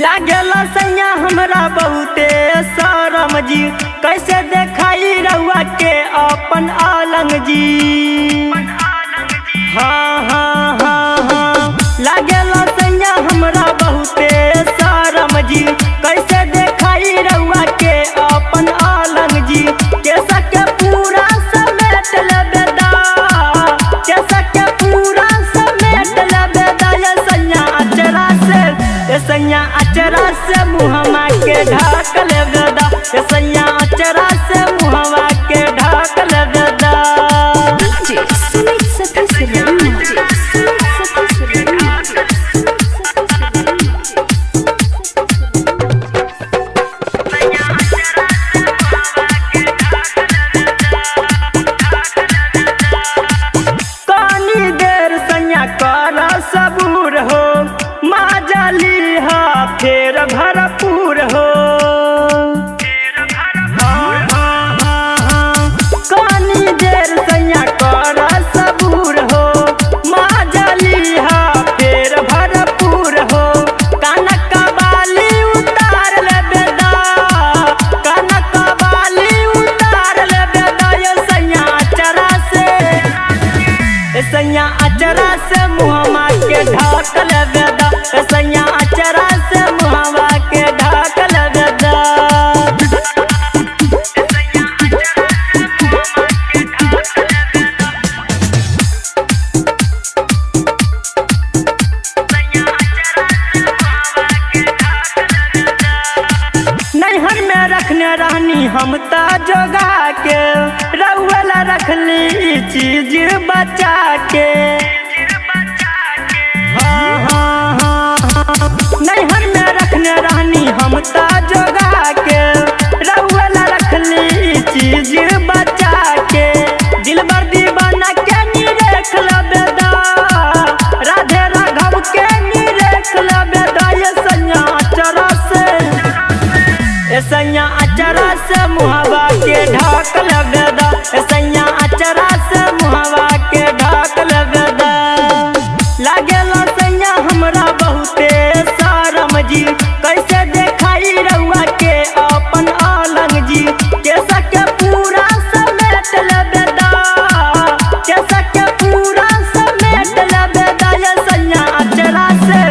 लागेला सैया हमरा बहुते शरम जी, कैसे देखाई रउआ के अपन आलंग जी। हाँ हाँ हाँ हाँ लागेला सैया हमरा बहुते शरम जी, कैसे देखाई रउआ के अपन आलंग जी। कैसा के पूरा समेट लेबेदा, कैसा के पूरा समेट लेबेदा ये सैया अचरा से, ये सैया अचरा से मुहमा के ढाक लेबेदा, ये सैया अचरा से मुहमा के ढाक लेबेदा। DJ Sumit Satish Rani, DJ Sumit Satish Rani, कानी देर सैया कर सबूर हो, माजली हा फेर भरपूर हो। हाँ हाँ हाँ हाँ कानी देर सैया कर सबूर हो, माजली हा फेर भरपूर हो। कनक बाली उतार लेबेदा, कनक बाली उतार लेबेदा ये सैया अचरा से, ये सैया अचरा से मुहमा के ढाक लेबेदा, ये सैया अचरा से मुहमा के ढाक लेबेदा। नैहर में रखने रहनी हम ता जोगा के, रउला रखली ई चीज बचा के। हाँ हाँ हाँ हाँ नैहर में रखने रहनी हम ता जोगा के, रउला रखली ई चीज बचा के। दिलबर दीवाना के नी देख लेबेदा, राधे राघव के नी देख लेबेदा ये सैया अचरा से, ये सैया अचरा से मुहवा के ढाक लेबेदा, ये सैया अचरा से मुहवा के ढाक लेबेदा। लागेला सैया हमरा बहुते शरम जी, कैसे देखाई रउआ के अपन आलंग जी। कैसा के पूरा समेट लेबेदा, कैसा के पूरा समेट लेबेदा ये सैया अचरा से,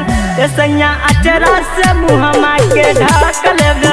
ये सैया अचरा से मुहमा के ढाक लेबेदा।